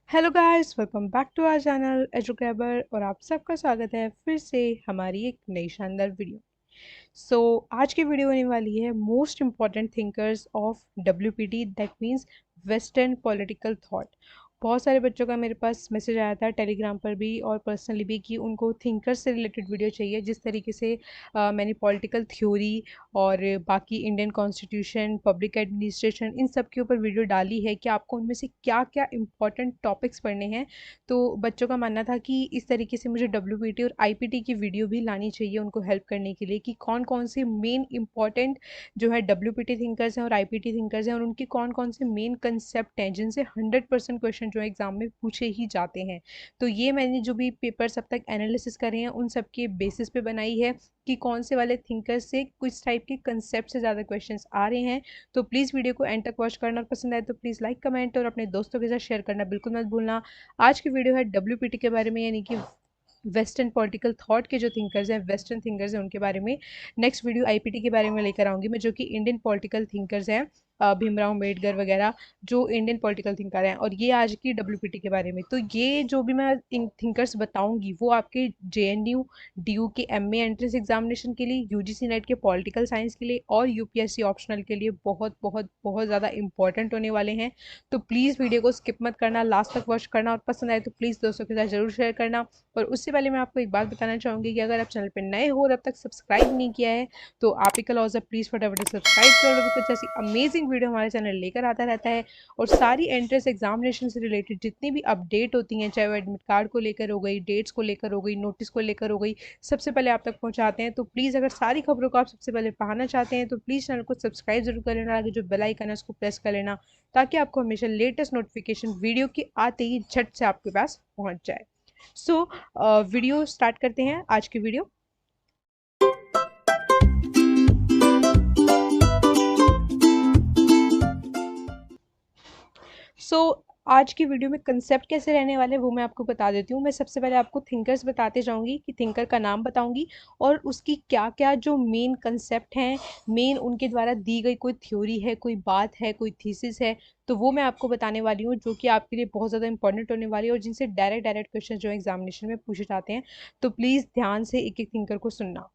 Hello guys, welcome back to our channel एजुकेबर और आप सबका स्वागत है फिर से हमारी एक नई शानदार वीडियो। आज की वीडियो होने वाली है most important thinkers of WPT, that means western political thought. बहुत सारे बच्चों का मेरे पास मैसेज आया था टेलीग्राम पर भी और पर्सनली भी कि उनको थिंकर्स से रिलेटेड वीडियो चाहिए। जिस तरीके से मैंने पॉलिटिकल थ्योरी और बाकी इंडियन कॉन्स्टिट्यूशन, पब्लिक एडमिनिस्ट्रेशन, इन सब के ऊपर वीडियो डाली है कि आपको उनमें से क्या क्या इंपॉर्टेंट टॉपिक्स पढ़ने हैं। तो बच्चों का मानना था कि इस तरीके से मुझे डब्ल्यूपीटी और आईपीटी की वीडियो भी लानी चाहिए उनको हेल्प करने के लिए कि कौन कौन से मेन इंपॉर्टेंट जो है डब्ल्यूपीटी थिंकर्स हैं और आईपीटी थिंकर्स हैं और उनके कौन कौन से मेन कंसेप्ट हैं जिनसे 100% क्वेश्चन जो है एग्जाम में पूछे ही जाते हैं। तो ये मैंने जो भी पेपर्स अब तक एनालिसिस करे हैं उन सब के बेसिस पे बनाई है कि कौन से वाले थिंकर्स से कुछ टाइप के कंसेप्ट से ज़्यादा क्वेश्चंस आ रहे हैं। तो प्लीज़ वीडियो को एंड तक वॉच करना और पसंद आए तो प्लीज़ लाइक, कमेंट और अपने दोस्तों के साथ शेयर करना बिल्कुल मत भूलना। आज की वीडियो है डब्ल्यूपीटी के बारे में, यानी कि वेस्टर्न पॉलिटिकल थॉट के जो थिंकर्स हैं, वेस्टर्न थिंकर्स हैं, उनके बारे में। नेक्स्ट वीडियो आईपीटी के बारे में लेकर आऊँगी मैं, जो कि इंडियन पॉलिटिकल थिंकर्स हैं, भीमराव अम्बेडकर वगैरह, जो इंडियन पॉलिटिकल थिंकर हैं। और ये आज की डब्ल्यूपीटी के बारे में। तो ये जो भी मैं इन थिंकर्स बताऊंगी वो आपके जेएनयू डीयू के एमए एंट्रेंस एग्जामिनेशन के लिए, यूजीसी नेट के पॉलिटिकल साइंस के लिए और यूपीएससी ऑप्शनल के लिए बहुत बहुत बहुत ज़्यादा इंपॉर्टेंट होने वाले हैं। तो प्लीज़ वीडियो को स्किप मत करना, लास्ट तक वॉच करना और पसंद आए तो प्लीज़ दोस्तों के साथ ज़रूर शेयर करना। और उससे पहले मैं आपको एक बात बताना चाहूँगी कि अगर आप चैनल पर नए हो और अब तक सब्सक्राइब नहीं किया है तो आप ही का लॉज है, प्लीज़ फटाफट सब्सक्राइब कर लो। कुछ ऐसी अमेजिंग वीडियो हमारे चैनल लेकर आता रहता है और सारी एंट्रेंस एग्जामिनेशन से रिलेटेड जितनी भी अपडेट होती हैं, चाहे वो एडमिट कार्ड को लेकर हो गई, डेट्स को लेकर हो गई, नोटिस को लेकर हो गई, सबसे पहले आप तक पहुंचाते हैं। तो प्लीज़ अगर सारी खबरों को आप सबसे पहले पाना चाहते हैं तो प्लीज़ चैनल को सब्सक्राइब जरूर कर लेना, आगे जो बेल आइकन है उसको प्रेस कर लेना ताकि आपको हमेशा लेटेस्ट नोटिफिकेशन वीडियो की आते ही झट से आपके पास पहुंच जाए। वीडियो स्टार्ट करते हैं आज की वीडियो। आज की वीडियो में कंसेप्ट कैसे रहने वाले वो मैं आपको बता देती हूँ। मैं सबसे पहले आपको थिंकर्स बताते जाऊंगी कि थिंकर का नाम बताऊंगी और उसकी क्या क्या जो मेन कंसेप्ट हैं, मेन उनके द्वारा दी गई कोई थ्योरी है, कोई बात है, कोई थीसिस है, तो वो मैं आपको बताने वाली हूँ जो कि आपके लिए बहुत ज़्यादा इंपॉर्टेंट होने वाली है और जिनसे डायरेक्ट डायरेक्ट क्वेश्चन जो एग्जामिनेशन में पूछे जाते हैं। तो प्लीज़ ध्यान से एक एक थिंकर को सुनना।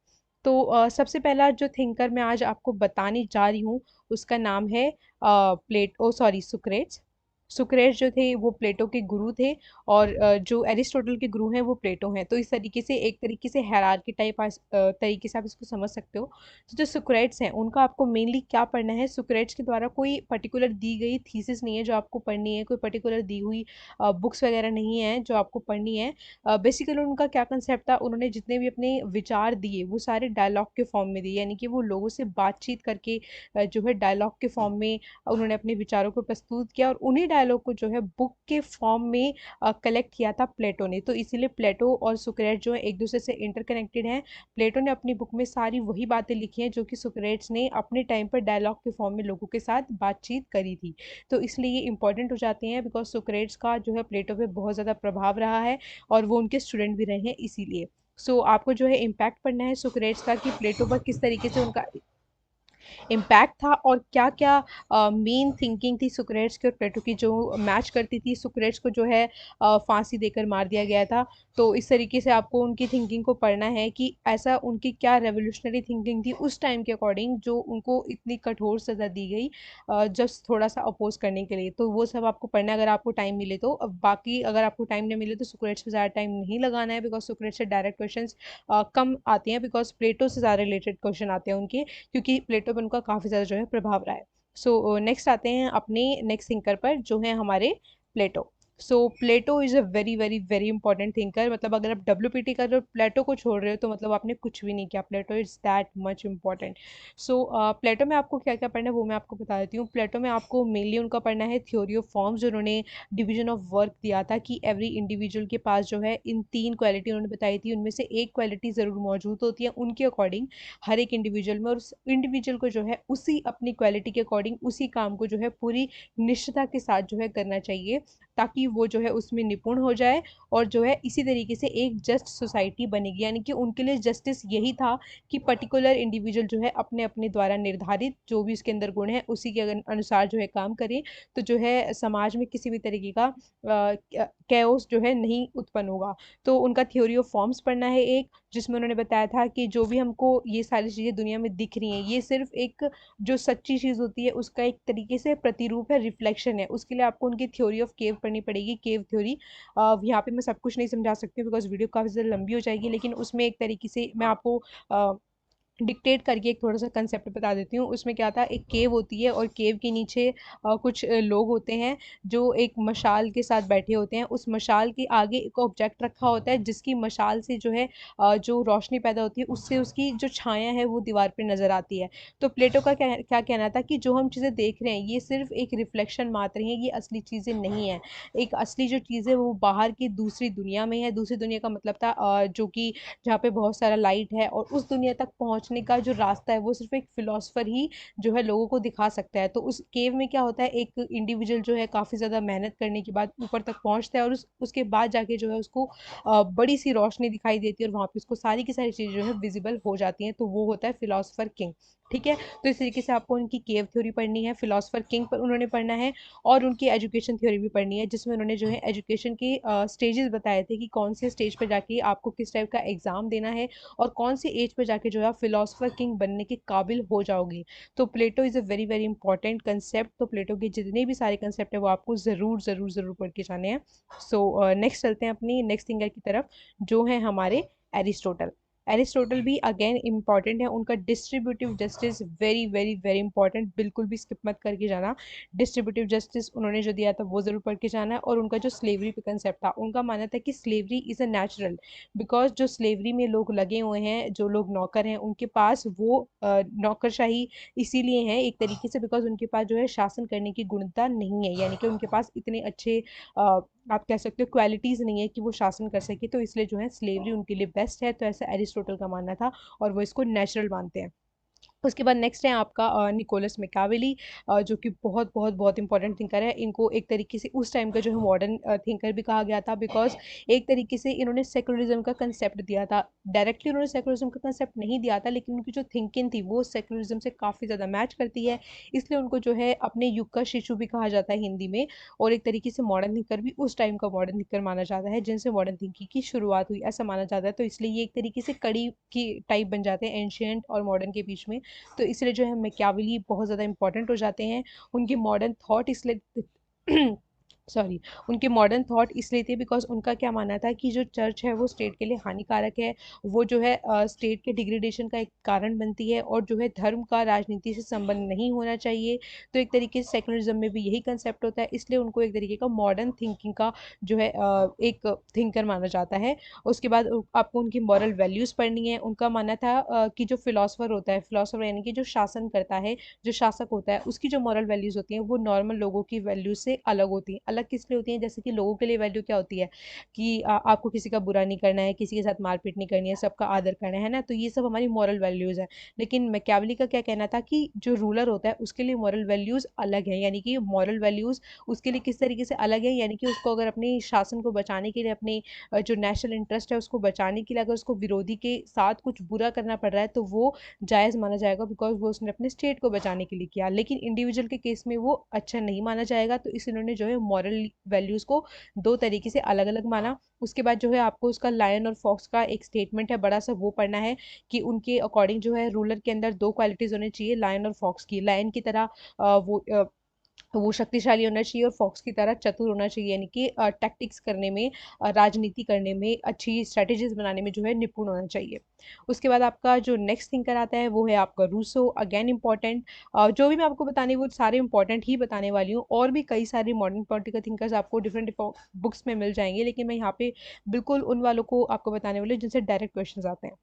सबसे पहला जो थिंकर मैं आज आपको बताने जा रही हूँ उसका नाम है सुक्रेट्स। सुक्रेट्स जो थे वो प्लेटो के गुरु थे और जो एरिस्टोटल के गुरु हैं वो प्लेटो हैं। तो इस तरीके से एक तरीके से हायरार्की टाइप तरीके से आप इसको समझ सकते हो। तो जो सुक्रेट्स हैं उनका आपको मेनली क्या पढ़ना है, सुक्रेट्स के द्वारा कोई पर्टिकुलर दी गई थीसिस नहीं है जो आपको पढ़नी है, कोई पर्टिकुलर दी हुई बुक्स वगैरह नहीं है जो आपको पढ़नी है। बेसिकली उनका क्या कंसेप्ट था, उन्होंने जितने भी अपने विचार दिए वो सारे डायलॉग के फॉर्म में दिए, यानी कि वो लोगों से बातचीत करके जो है डायलॉग के फॉर्म में उन्होंने अपने विचारों को प्रस्तुत किया और उन्हीं डायलॉग को जो है बुक के फॉर्म में कलेक्ट किया था प्लेटो ने। तो इसीलिए प्लेटो और सुक्रेट जो है एक दूसरे से इंटरकनेक्टेड हैं। प्लेटो ने अपनी बुक में सारी वही बातें लिखी हैं जो कि सुक्रेट्स ने अपने टाइम पर डायलॉग के फॉर्म में लोगों के साथ बातचीत करी थी। तो इसलिए ये इंपॉर्टेंट हो जाते हैं बिकॉज सुक्रेट्स का जो है प्लेटो पे बहुत ज़्यादा प्रभाव रहा है और वो उनके स्टूडेंट भी रहे हैं इसीलिए। आपको जो है इम्पैक्ट पढ़ना है सुक्रेट्स का कि प्लेटो पर किस तरीके से उनका इम्पैक्ट था और क्या क्या मेन थिंकिंग थी सुक्रेट्स की और प्लेटो की जो मैच करती थी। सुक्रेट्स को जो है फांसी देकर मार दिया गया था। तो इस तरीके से आपको उनकी थिंकिंग को पढ़ना है कि ऐसा उनकी क्या रेवोल्यूशनरी थिंकिंग थी उस टाइम के अकॉर्डिंग जो उनको इतनी कठोर सज़ा दी गई जस्ट थोड़ा सा अपोज करने के लिए। तो वो सब आपको पढ़ना है अगर आपको टाइम मिले तो। अब बाकी अगर आपको टाइम नहीं मिले तो सुक्रेट्स पे ज़्यादा टाइम नहीं लगाना है बिकॉज सुक्रेट्स से डायरेक्ट क्वेश्चन कम आते हैं बिकॉज प्लेटो से ज़्यादा रिलेटेड क्वेश्चन आते हैं उनके, क्योंकि प्लेटो पर उनका काफ़ी ज़्यादा जो है प्रभाव रहा है। नेक्स्ट आते हैं अपने नेक्स्ट थिंकर पर जो है हमारे Plato. Plato is a very very very important thinker. मतलब अगर आप डब्ल्यूपीटी कर रहे हो प्लेटो को छोड़ रहे हो तो मतलब आपने कुछ भी नहीं किया। प्लेटो इज़ दैट मच इंपॉर्टेंट। प्लेटो में आपको क्या क्या पढ़ना है वो मैं आपको बता देती हूँ। प्लेटो में आपको मेनली उनका पढ़ना है थ्योरी ऑफ फॉर्म्स। उन्होंने डिवीजन ऑफ वर्क दिया था कि एवरी इंडिविजुअल के पास जो है इन 3 क्वालिटी उन्होंने बताई थी, उनमें से एक क्वालिटी ज़रूर मौजूद होती है उनके अकॉर्डिंग हर एक इंडिविजुअल में, और उस इंडिविजुअल को जो है उसी अपनी क्वालिटी के अकॉर्डिंग उसी काम को जो है पूरी निष्ठता के साथ जो है करना चाहिए ताकि कि वो जो है उसमें निपुण हो जाए और जो है इसी तरीके से एक जस्ट सोसाइटी बनेगी। यानी कि उनके लिए जस्टिस यही था कि पर्टिकुलर इंडिविजुअल जो है अपने अपने द्वारा निर्धारित जो भी उसके अंदर गुण है उसी के अनुसार जो है काम करे, तो जो है समाज में किसी भी तरीके का कैओस जो है नहीं उत्पन्न होगा। तो उनका थ्योरी ऑफ फॉर्म्स पढ़ना है एक, जिसमें उन्होंने बताया था कि जो भी हमको ये सारी चीज़ें दुनिया में दिख रही हैं ये सिर्फ एक जो सच्ची चीज़ होती है उसका एक तरीके से प्रतिरूप है, रिफ्लेक्शन है। उसके लिए आपको उनकी थ्योरी ऑफ केव पढ़नी पड़ेगी, केव थ्योरी। यहाँ पे मैं सब कुछ नहीं समझा सकती हूँ बिकॉज वीडियो काफ़ी ज़्यादा लंबी हो जाएगी, लेकिन उसमें एक तरीके से मैं आपको डिक्टेट करके एक थोड़ा सा कंसेप्ट बता देती हूँ। उसमें क्या था, एक केव होती है और केव के नीचे कुछ लोग होते हैं जो एक मशाल के साथ बैठे होते हैं। उस मशाल के आगे एक ऑब्जेक्ट रखा होता है जिसकी मशाल से जो है जो रोशनी पैदा होती है उससे उसकी जो छाया है वो दीवार पे नज़र आती है। तो प्लेटो का क्या क्या कहना था कि जो हम चीज़ें देख रहे हैं ये सिर्फ एक रिफ्लेक्शन मात्र है, ये असली चीज़ें नहीं है। एक असली जो चीज़ है वो बाहर की दूसरी दुनिया में है। दूसरी दुनिया का मतलब था जो कि जहाँ पे बहुत सारा लाइट है, और उस दुनिया तक पहुँचने का जो रास्ता है वो सिर्फ एक फिलोसफर ही जो है लोगों को दिखा सकता है। तो उस केव में क्या होता है, एक इंडिविजुअल जो है काफ़ी ज़्यादा मेहनत करने के बाद ऊपर तक पहुँचता है और उसके बाद जाके जो है उसको बड़ी सी रोशनी दिखाई देती है और वहाँ पे उसको सारी की सारी चीज़ें जो है विजिबल हो जाती हैं। तो वो होता है फिलोसफर किंग। ठीक है, तो इस तरीके से आपको उनकी केव थ्योरी पढ़नी है, फिलोसफर किंग पर उन्होंने पढ़ना है, और उनकी एजुकेशन थ्योरी भी पढ़नी है जिसमें उन्होंने जो है एजुकेशन के स्टेजेस बताए थे कि कौन से स्टेज पर जाके आपको किस टाइप का एग्जाम देना है और कौन सी एज पर जाके जो है आप फिलोसफर किंग बनने के काबिल हो जाओगे। तो Plato is a very very important concept. तो प्लेटो के जितने भी सारे कंसेप्ट है वो आपको ज़रूर ज़रूर ज़रूर पढ़ के जाने हैं। सो नेक्स्ट चलते हैं अपनी नेक्स्ट थिंकर की तरफ, जो है हमारे एरिस्टोटल। एरिस्टोटल भी अगेन इंपॉर्टेंट है। उनका distributive justice very very very important, बिल्कुल भी स्किप मत करके जाना। डिस्ट्रीब्यूटिव जस्टिस उन्होंने जो दिया था वो जरूर पढ़ के जाना है। और उनका जो स्लेवरी पे कंसेप्ट था, उनका मानना था कि slavery is a natural, because जो स्लेवरी में लोग लगे हुए हैं, जो लोग नौकर हैं, उनके पास वो नौकरशाही इसीलिए है एक तरीके से बिकॉज उनके पास जो है शासन करने की गुणता नहीं है, यानी कि उनके पास इतने अच्छे आप कह सकते हो क्वालिटीज़ नहीं है कि वो शासन कर सके, तो इसलिए जो है स्लेवरी उनके लिए बेस्ट है। तो ऐसा एरिस्टोटल का मानना था और वो इसको नेचुरल मानते हैं। उसके बाद नेक्स्ट है आपका निकोलस मैकियावेली, जो कि बहुत बहुत बहुत इंपॉर्टेंट थिंकर है। इनको एक तरीके से उस टाइम का जो है मॉडर्न थिंकर भी कहा गया था, बिकॉज एक तरीके से इन्होंने सेकुलरिज्म का कंसेप्ट दिया था। डायरेक्टली उन्होंने सेकुलरिज्म का कंसेप्ट नहीं दिया था, लेकिन उनकी जो थिंकिंग थी वो सेकुलरिज्म से काफ़ी ज़्यादा मैच करती है, इसलिए उनको जो है अपने युग का शिशु भी कहा जाता है हिंदी में। और एक तरीके से मॉडर्न थिंकर भी उस टाइम का मॉडर्न थिंकर माना जाता है जिनसे मॉडर्न थिंकिंग की शुरुआत हुई, ऐसा माना जाता है। तो इसलिए ये एक तरीके से कड़ी की टाइप बन जाते हैं एंशियंट और मॉडर्न के बीच में। तो इसलिए जो है मैकियावेली बहुत ज़्यादा इंपॉर्टेंट हो जाते हैं। उनकी मॉडर्न थॉट इसलिए सॉरी, उनके मॉडर्न थॉट इसलिए थे बिकॉज उनका क्या मानना था कि जो चर्च है वो स्टेट के लिए हानिकारक है, वो जो है स्टेट के डिग्रेडेशन का एक कारण बनती है, और जो है धर्म का राजनीति से संबंध नहीं होना चाहिए। तो एक तरीके से सेकुलरिज्म में भी यही कंसेप्ट होता है, इसलिए उनको एक तरीके का मॉडर्न थिंकिंग का जो है एक थिंकर माना जाता है। उसके बाद आपको उनकी मॉरल वैल्यूज़ पढ़नी है। उनका मानना था कि जो फिलोसफर होता है, फिलोसफर यानी कि जो शासन करता है, जो शासक होता है, उसकी जो मॉरल वैल्यूज़ होती हैं वो नॉर्मल लोगों की वैल्यूज से अलग होती हैं। अलग किस लिए होती हैं, जैसे कि लोगों के लिए वैल्यू क्या होती है कि आपको किसी का बुरा नहीं करना है, किसी के साथ मारपीट नहीं करनी है, सबका आदर करना है ना, तो ये सब हमारी मॉरल वैल्यूज़ है। लेकिन मैकियावेली का क्या कहना था कि जो रूलर होता है उसके लिए मॉरल वैल्यूज़ अलग है, यानी कि मॉरल वैल्यूज़ उसके लिए किस तरीके से अलग है, यानी कि उसको अगर अपने शासन को बचाने के लिए, अपने जो नेशनल इंटरेस्ट है उसको बचाने के लिए अगर उसको विरोधी के साथ कुछ बुरा करना पड़ रहा है तो वो जायज़ माना जाएगा, बिकॉज वो उसने अपने स्टेट को बचाने के लिए किया। लेकिन इंडिविजुअल के केस में वो अच्छा नहीं माना जाएगा, तो इस इन्होंने जो है मॉरल वैल्यूज़ को दो तरीके से अलग अलग माना। उसके बाद जो है आपको उसका लायन और फॉक्स का एक स्टेटमेंट है बड़ा सा, वो पढ़ना है कि उनके अकॉर्डिंग जो है रूलर के अंदर दो क्वालिटीज़ होनी चाहिए लायन और फॉक्स की। लायन की तरह वो शक्तिशाली होना चाहिए और फॉक्स की तरह चतुर होना चाहिए, यानी कि टैक्टिक्स करने में, राजनीति करने में, अच्छी स्ट्रेटेजीज बनाने में जो है निपुण होना चाहिए। उसके बाद आपका जो नेक्स्ट थिंकर आता है वो है आपका रूसो, अगेन इंपॉर्टेंट। जो भी मैं आपको बताने वो सारे इंपॉर्टेंट ही बताने वाली हूँ, और भी कई सारे मॉडर्न पॉलिटिकल थिंकर्स आपको डिफरेंट बुक्स में मिल जाएंगे, लेकिन मैं यहाँ पे बिल्कुल उन वालों को आपको बताने वाली हूँ जिनसे डायरेक्ट क्वेश्चन आते हैं।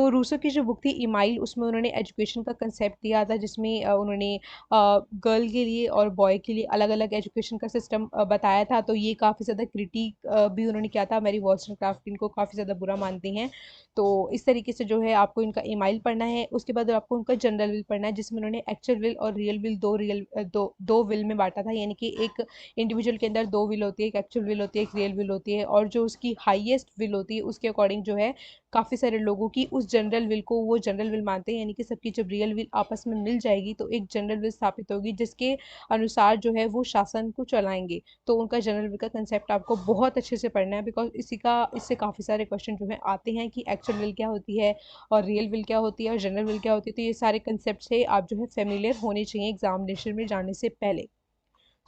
रूसो की जो बुक थी इमाइल, उसमें उन्होंने एजुकेशन का कंसेप्ट दिया था, जिसमें उन्होंने गर्ल के लिए और बॉय के लिए अलग अलग एजुकेशन का सिस्टम बताया था। तो ये काफ़ी ज़्यादा क्रिटिक भी उन्होंने किया था। मैरी वॉल्सटोनक्राफ्ट इनको काफ़ी ज़्यादा बुरा मानती हैं। तो इस तरीके से जो है आपको इनका इमाइल पढ़ना है। उसके बाद आपको उनका जनरल विल पढ़ना है, जिसमें उन्होंने एक्चुअल विल और रियल विल दो विल में बांटा था। यानी कि एक इंडिविजुअल के अंदर दो विल होती है, एक एक्चुअल विल होती है, एक रियल विल होती है, और जो उसकी हाईएस्ट विल होती है उसके अकॉर्डिंग जो है काफ़ी सारे लोगों की उस जनरल विल को वो जनरल विल मानते हैं। यानी कि सबकी जब रियल विल आपस में मिल जाएगी तो एक जनरल विल स्थापित होगी, जिसके अनुसार जो है वो शासन को चलाएंगे। तो उनका जनरल विल का कंसेप्ट आपको बहुत अच्छे से पढ़ना है, बिकॉज इससे काफ़ी सारे क्वेश्चन जो है आते हैं कि एक्चुअल विल क्या होती है और रियल विल क्या होती है और जनरल विल क्या होती है। तो ये सारे कंसेप्ट से आप जो है फेमिलियर होने चाहिए एग्जामिनेशन में जाने से पहले।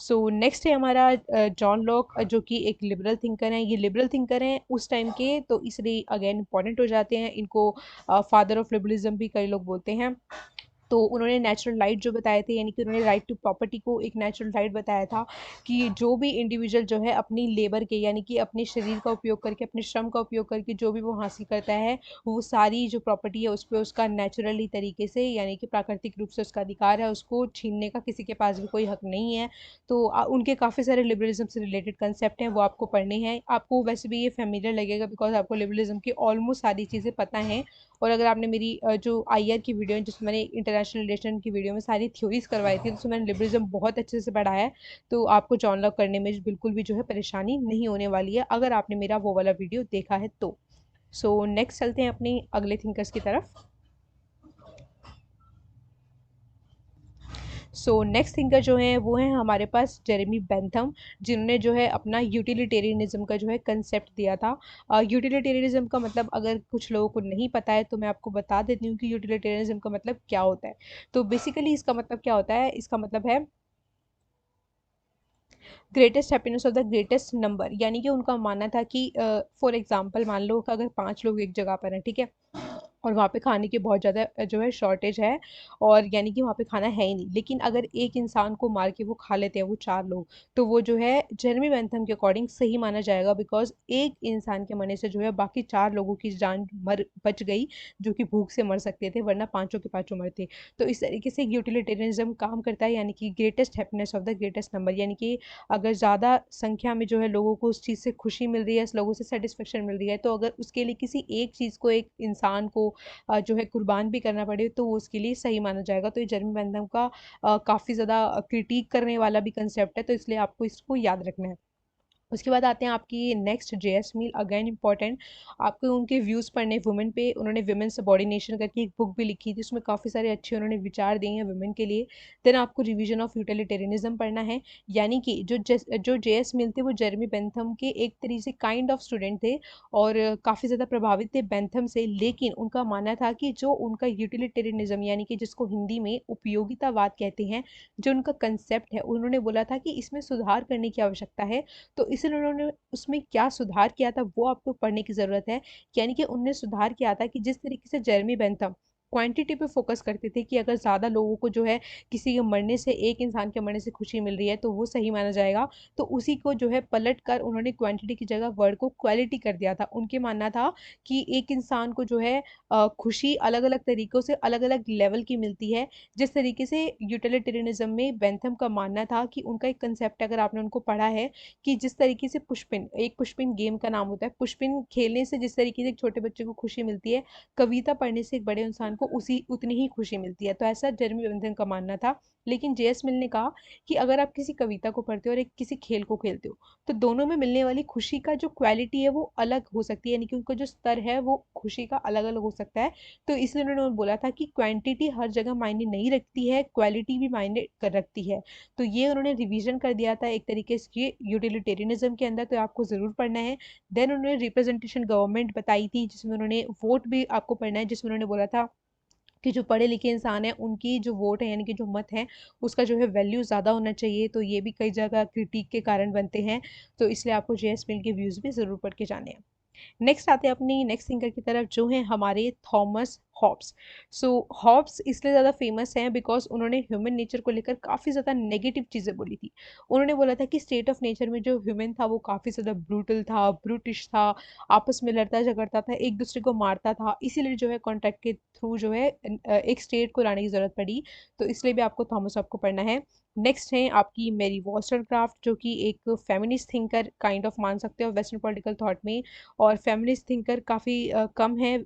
नेक्स्ट है हमारा जॉन लॉक, जो कि एक लिबरल थिंकर हैं। ये लिबरल थिंकर हैं उस टाइम के, तो इसलिए अगेन इंपॉर्टेंट हो जाते हैं। इनको फादर ऑफ लिबरलिज्म भी कई लोग बोलते हैं। तो उन्होंने नेचुरल राइट जो बताए थे, यानी कि उन्होंने राइट टू प्रॉपर्टी को एक नेचुरल राइट बताया था, कि जो भी इंडिविजुअल जो है अपनी लेबर के, यानी कि अपने शरीर का उपयोग करके, अपने श्रम का उपयोग करके जो भी वो हासिल करता है, वो सारी जो प्रॉपर्टी है उस पर उसका नेचुरली तरीके से, यानी कि प्राकृतिक रूप से उसका अधिकार है, उसको छीनने का किसी के पास भी कोई हक नहीं है। तो उनके काफ़ी सारे लिबरलिज्म से रिलेटेड कंसेप्ट हैं, वो आपको पढ़ने हैं। आपको वैसे भी ये फेमिलियर लगेगा, बिकॉज आपको लिबरलिज्म की ऑलमोस्ट सारी चीज़ें पता हैं। और अगर आपने मेरी जो आईआर की वीडियो है, जिसमें मैंने इंटरनेशनल रिलेशन की वीडियो में सारी थ्योरीज करवाई थी, तो उसमें मैंने लिबरलिज्म बहुत अच्छे से पढ़ाया है। तो आपको जॉन लॉक करने में बिल्कुल भी जो है परेशानी नहीं होने वाली है, अगर आपने मेरा वो वाला वीडियो देखा है तो। नेक्स्ट चलते हैं अपनी अगले थिंकर्स की तरफ। नेक्स्ट थिंकर जो है वो है हमारे पास जेरेमी बेंथम, जिन्होंने जो है अपना यूटिलिटेरियनिज्म का जो है कंसेप्ट दिया था। यूटिलिटेरियनिज्म का मतलब अगर कुछ लोगों को नहीं पता है तो मैं आपको बता देती हूँ कि यूटिलिटेरियनिज्म का मतलब क्या होता है। तो बेसिकली इसका मतलब क्या होता है, इसका मतलब है greatest happiness of the greatest number. यानी कि उनका मानना था कि फॉर एग्जांपल मान लो कि अगर 5 लोग एक जगह पर हैं, ठीक है, और वहाँ पे खाने की बहुत ज़्यादा जो है शॉर्टेज है, और यानी कि वहाँ पे खाना है ही नहीं, लेकिन अगर एक इंसान को मार के वो खा लेते हैं वो 4 लोग, तो वो जो है जेरेमी बेंथम के अकॉर्डिंग सही माना जाएगा, बिकॉज एक इंसान के मरने से जो है बाकी 4 लोगों की जान मर बच गई, जो कि भूख से मर सकते थे, वरना पांचों के पांचों मरते। तो इस तरीके से यूटिलिटेरियनिज्म काम करता है, यानी कि greatest happiness of the greatest number. यानी कि अगर ज़्यादा संख्या में जो है लोगों को उस चीज़ से खुशी मिल रही है, लोगों से सेटिस्फेक्शन मिल रही है, तो अगर उसके लिए किसी एक चीज़ को, एक इंसान को जो है कुर्बान भी करना पड़े, तो वो उसके लिए सही माना जाएगा। तो ये जेरेमी बेंथम का काफ़ी ज़्यादा क्रिटिक करने वाला भी कंसेप्ट है, तो इसलिए आपको इसको याद रखना है। उसके बाद आते हैं आपकी नेक्स्ट जेएस मिल, अगेन इंपॉर्टेंट। आपको उनके व्यूज़ पढ़ने वुमेन पे। उन्होंने वुमेन सबॉर्डिनेशन करके एक बुक भी लिखी थी, उसमें काफ़ी सारे अच्छे उन्होंने विचार दिए हैं वुमेन के लिए। देन आपको रिवीजन ऑफ यूटिलिटेरियनिज्म पढ़ना है। यानी कि जो जेएस मिल थे वो जेरेमी बेंथम के एक तरीके से काइंड ऑफ स्टूडेंट थे, और काफ़ी ज़्यादा प्रभावित थे बेंथम से। लेकिन उनका मानना था कि जो उनका यूटिलिटेरियनिज्म, यानी कि जिसको हिंदी में उपयोगितावाद कहते हैं, जो उनका कंसेप्ट है, उन्होंने बोला था कि इसमें सुधार करने की आवश्यकता है। तो इसलिए उन्होंने उसमें क्या सुधार किया था वो आपको पढ़ने की ज़रूरत है। यानी कि उनने सुधार किया था कि जिस तरीके से जेरेमी बेंथम क्वांटिटी पे फोकस करते थे, कि अगर ज़्यादा लोगों को जो है किसी के मरने से, एक इंसान के मरने से खुशी मिल रही है, तो वो सही माना जाएगा। तो उसी को जो है पलट कर उन्होंने क्वांटिटी की जगह वर्ड को क्वालिटी कर दिया था। उनके मानना था कि एक इंसान को जो है खुशी अलग अलग तरीक़ों से, अलग अलग लेवल की मिलती है। जिस तरीके से यूटिलिटेरियनिज्म में बेंथम का मानना था कि उनका एक कंसेप्ट, अगर आपने उनको पढ़ा है, कि जिस तरीके से पुष्पिन, एक पुष्पिन गेम का नाम होता है, पुष्पिन खेलने से जिस तरीके से एक छोटे बच्चे को खुशी मिलती है, कविता पढ़ने से एक बड़े इंसान को उसी उतनी ही खुशी मिलती है। तो ऐसा जेरेमी बेंथम का मानना था। लेकिन जेएस मिल ने कहा कि अगर आप किसी कविता को पढ़ते हो और एक किसी खेल को खेलते हो, तो दोनों में मिलने वाली खुशी का जो क्वालिटी है वो अलग हो सकती है, यानी कि उनका जो स्तर है वो खुशी का अलग अलग हो सकता है। तो इसलिए उन्होंने बोला था कि क्वांटिटी हर जगह मायने नहीं रखती है, क्वालिटी भी मायने रखती है। तो ये उन्होंने रिवीजन कर दिया था एक तरीके से यूटिलिटेरियनिज्म के अंदर, तो आपको ज़रूर पढ़ना है। देन उन्होंने रिप्रेजेंटेशन गवर्नमेंट बताई थी, जिसमें उन्होंने वोट भी आपको पढ़ना है, जिसमें उन्होंने बोला था कि जो पढ़े लिखे इंसान है उनकी जो वोट है, यानी कि जो मत है, उसका जो है वैल्यू ज़्यादा होना चाहिए। तो ये भी कई जगह क्रिटिक के कारण बनते हैं। तो इसलिए आपको जेएस मिल के व्यूज़ भी ज़रूर पढ़ के जाने हैं। नेक्स्ट आते हैं अपनी नेक्स्ट थिंकर की तरफ, जो है हमारे थॉमस हॉब्स। सो हॉब्स इसलिए ज़्यादा फेमस हैं बिकॉज उन्होंने ह्यूमन नेचर को लेकर काफ़ी ज़्यादा नेगेटिव चीज़ें बोली थी। उन्होंने बोला था कि स्टेट ऑफ नेचर में जो ह्यूमन था वो काफ़ी ज़्यादा ब्रूटल था, ब्रूटिश था, आपस में लड़ता झगड़ता था, एक दूसरे को मारता था, इसीलिए जो है कॉन्ट्रैक्ट के थ्रू जो है एक स्टेट को लाने की ज़रूरत पड़ी। तो इसलिए भी आपको थॉमस हॉब को पढ़ना है। नेक्स्ट है आपकी मैरी वॉलस्टोनक्राफ्ट, जो कि एक फेमिनिस्ट थिंकर काइंड ऑफ मान सकते हो वेस्टर्न पॉलिटिकल थॉट में, और फेमिनिस्ट थिंकर काफ़ी कम है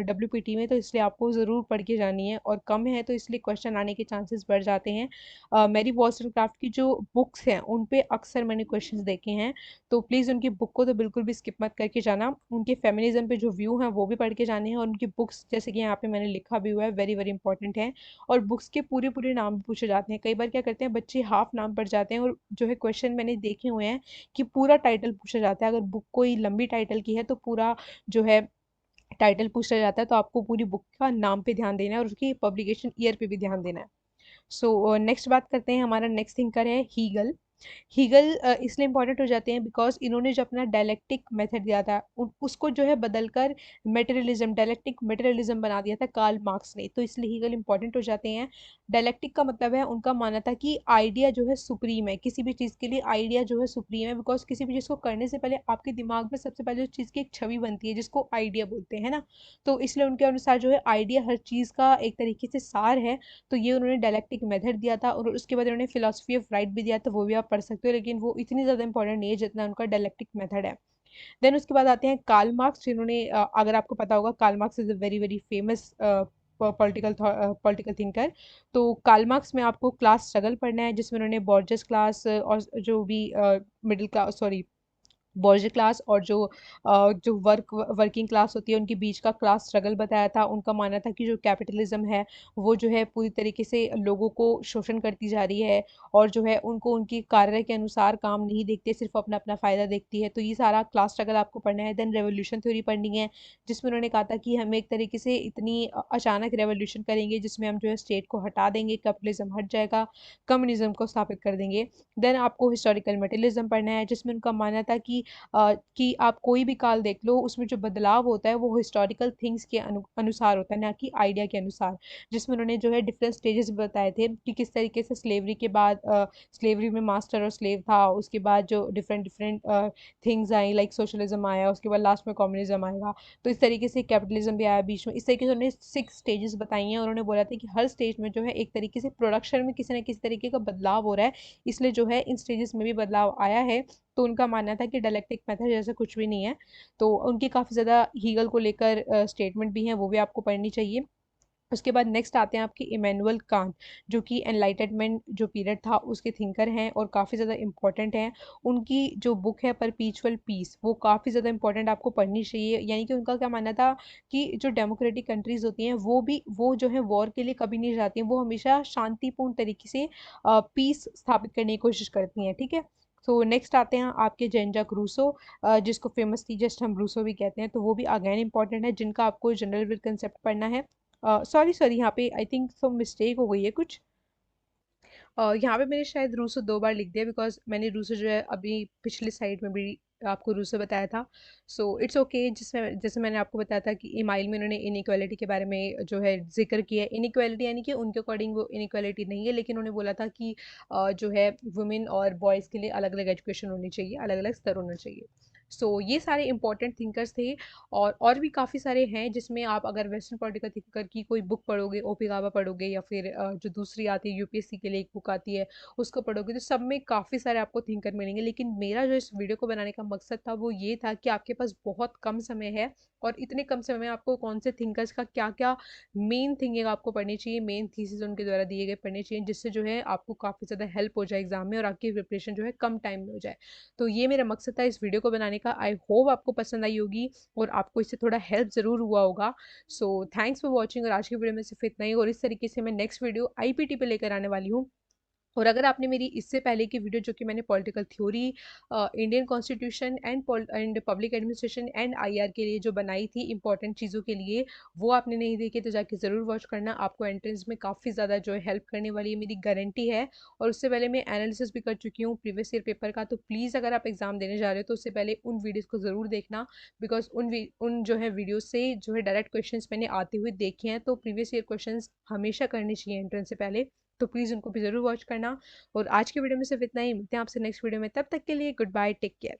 WPT में, तो इसलिए आपको ज़रूर पढ़ के जानी है, और कम है तो इसलिए क्वेश्चन आने के चांसेस बढ़ जाते हैं। मैरी वॉलस्टोनक्राफ्ट की जो बुक्स हैं उन पे अक्सर मैंने क्वेश्चंस देखे हैं, तो प्लीज़ उनकी बुक को तो बिल्कुल भी स्किप मत करके जाना। उनके फेमिनिज्म पे जो व्यू हैं वो भी पढ़ के जाने हैं, और उनकी बुक्स जैसे कि यहाँ पे मैंने लिखा भी हुआ है वेरी वेरी इंपॉर्टेंट है। और बुक्स के पूरे पूरे नाम भी पूछे जाते हैं। कई बार क्या करते हैं बच्चे हाफ नाम पढ़ जाते हैं, और जो है क्वेश्चन मैंने देखे हुए हैं कि पूरा टाइटल पूछा जाता है। अगर बुक कोई लंबी टाइटल की है तो पूरा जो है टाइटल पूछा जाता है, तो आपको पूरी बुक का नाम पे ध्यान देना है और उसकी पब्लिकेशन ईयर पे भी ध्यान देना है। सो नेक्स्ट बात करते हैं, हमारा नेक्स्ट थिंकर है हीगल। हीगल इसलिए इंपॉर्टेंट हो जाते हैं बिकॉज इन्होंने जो अपना डायलेक्टिक मेथड दिया था उसको जो है बदलकर मेटेरियलिज्म, डायलेक्टिक मेटेरियलिज्म बना दिया था कार्ल मार्क्स ने, तो इसलिए हीगल इंपॉर्टेंट हो जाते हैं। डायलेक्टिक का मतलब है उनका मानना था कि आइडिया जो है सुप्रीम है, किसी भी चीज़ के लिए आइडिया जो है सुप्रीम है, बिकॉज किसी भी चीज़ को करने से पहले आपके दिमाग में सबसे पहले उस चीज़ की एक छवि बनती है जिसको आइडिया बोलते हैं ना। तो इसलिए उनके अनुसार जो है आइडिया हर चीज़ का एक तरीके से सार है। तो ये उन्होंने डायलेक्टिक मेथड दिया था, और उसके बाद उन्होंने फिलोसफी ऑफ राइट भी दिया था, वो भी आप पढ़ सकते हो, लेकिन वो इतनी ज़्यादा इंपॉर्टेंट नहीं है जितना उनका डायलेक्टिक मेथड है। देन उसके बाद आते हैं कार्ल मार्क्स, जिन्होंने अगर आपको पता होगा Karl Marx is a very very famous political thinker. तो कार्ल मार्क्स में आपको क्लास स्ट्रगल पढ़ना है, जिसमें उन्होंने बॉर्जस क्लास और जो भी मिडिल क्लास, सॉरी, बॉर्जर क्लास और जो वर्किंग क्लास होती है उनके बीच का क्लास स्ट्रगल बताया था। उनका मानना था कि जो कैपिटलिज्म है वो जो है पूरी तरीके से लोगों को शोषण करती जा रही है, और जो है उनको उनकी कार्य के अनुसार काम नहीं देखते, सिर्फ अपना अपना फ़ायदा देखती है। तो ये सारा क्लास स्ट्रगल आपको पढ़ना है। देन रेवोल्यूशन थ्योरी पढ़नी है, जिसमें उन्होंने कहा था कि हम एक तरीके से इतनी अचानक रेवोल्यूशन करेंगे जिसमें हम जो है स्टेट को हटा देंगे, कैपिटलिज्म हट जाएगा, कम्युनिज्म को स्थापित कर देंगे। देन आपको हिस्टोरिकल मटेरियलिज्म पढ़ना है, जिसमें उनका मानना था कि आप कोई भी काल देख लो उसमें जो बदलाव होता है वो हिस्टोरिकल थिंग्स के अनुसार होता है, ना कि आइडिया के अनुसार। जिसमें उन्होंने जो है डिफरेंट स्टेजेस बताए थे कि किस तरीके से स्लेवरी के बाद स्लेवरी में मास्टर और स्लेव था, उसके बाद जो different different things I like socialism आया, उसके बाद लास्ट में कम्युनिज्म आएगा, तो इस तरीके से कैपिटलिज्म भी आया बीच में। इस तरीके से उन्होंने 6 स्टेजेस बताई हैं, और उन्होंने बोला था कि हर स्टेज में जो है एक तरीके से प्रोडक्शन में किसी न किसी तरीके का बदलाव हो रहा है, इसलिए जो है इन स्टेजेस में भी बदलाव आया है। तो उनका मानना था कि डायलेक्टिक मेथड जैसा कुछ भी नहीं है। तो उनकी काफ़ी ज़्यादा हीगल को लेकर स्टेटमेंट भी हैं, वो भी आपको पढ़नी चाहिए। उसके बाद नेक्स्ट आते हैं आपके इमैनुअल कांट, जो कि एनलाइटनमेंट जो पीरियड था उसके थिंकर हैं और काफ़ी ज़्यादा इंपॉर्टेंट हैं। उनकी जो बुक है परपीचुअल पीस वो काफ़ी ज़्यादा इंपॉर्टेंट, आपको पढ़नी चाहिए। यानी कि उनका क्या मानना था कि जो डेमोक्रेटिक कंट्रीज़ होती हैं वो जो है वॉर के लिए कभी नहीं जाती हैं, वो हमेशा शांतिपूर्ण तरीके से पीस स्थापित करने की कोशिश करती हैं। ठीक है। तो नेक्स्ट आते हैं आपके जेन जैक रूसो, जिसको फेमसली जस्ट हम रूसो भी कहते हैं, तो वो भी अगेन इंपॉर्टेंट है, जिनका आपको जनरल विल कंसेप्ट पढ़ना है। सॉरी सॉरी, यहाँ पे आई थिंक सो मिस्टेक हो गई है कुछ। यहाँ पे मैंने शायद रूसो 2 बार लिख दिया, बिकॉज मैंने रूसो जो है अभी पिछले साइड में भी आपको रूसो बताया था। सो इट्स ओके, जिसमें जैसे मैंने आपको बताया था कि इमाइल में उन्होंने इनइक्वालिटी के बारे में जो है जिक्र किया है। इनइक्वालिटी यानी कि उनके अकॉर्डिंग वो इनइक्वालिटी नहीं है, लेकिन उन्होंने बोला था कि जो है वुमेन और बॉयज़ के लिए अलग अलग एजुकेशन होनी चाहिए, अलग अलग स्तर होना चाहिए। सो ये सारे इंपॉर्टेंट थिंकर्स थे, और भी काफ़ी सारे हैं, जिसमें आप अगर वेस्टर्न पॉलिटिकल थिंकर की कोई बुक पढ़ोगे, ओपी गावा पढ़ोगे, या फिर जो दूसरी आती है यूपीएससी के लिए एक बुक आती है उसको पढ़ोगे, तो सब में काफ़ी सारे आपको थिंकर मिलेंगे। लेकिन मेरा जो इस वीडियो को बनाने का मकसद था वो ये था कि आपके पास बहुत कम समय है, और इतने कम समय में आपको कौन से थिंकर्स का क्या क्या मेन थिंकिंग आपको पढ़नी चाहिए, मेन थीसिस उनके द्वारा दिए गए पढ़ने चाहिए, जिससे जो है आपको काफ़ी ज़्यादा हेल्प हो जाए एग्जाम में, और आपकी प्रिपरेशन जो है कम टाइम में हो जाए। तो ये मेरा मकसद था इस वीडियो को बनाने का। आई होप आपको पसंद आई होगी और आपको इससे थोड़ा हेल्प ज़रूर हुआ होगा। सो थैंक्स फॉर वॉचिंग, और आज की वीडियो में सिर्फ इतना ही, और इस तरीके से मैं नेक्स्ट वीडियो आईपीटी पे लेकर आने वाली हूँ। और अगर आपने मेरी इससे पहले की वीडियो जो कि मैंने political theory, Indian constitution and public administration and IR के लिए जो बनाई थी इंपॉर्टेंट चीज़ों के लिए, वो आपने नहीं देखी तो जाके ज़रूर वॉच करना। आपको एंट्रेंस में काफ़ी ज़्यादा जो है हेल्प करने वाली है, मेरी गारंटी है। और उससे पहले मैं एनालिसिस भी कर चुकी हूँ प्रीवियस ईयर पेपर का, तो प्लीज़ अगर आप एग्जाम देने जा रहे हो तो उससे पहले उन वीडियोज़ को ज़रूर देखना। बिकॉज उन जो है वीडियो से जो है डायरेक्ट क्वेश्चंस मैंने आते हुए देखे हैं, तो प्रीवियस ईयर क्वेश्चंस हमेशा करने चाहिए एंट्रेंस से पहले, तो प्लीज़ उनको भी ज़रूर वॉच करना। और आज की वीडियो में सिर्फ इतना ही, मिलते हैं आपसे नेक्स्ट वीडियो में, तब तक के लिए गुड बाय, टेक केयर।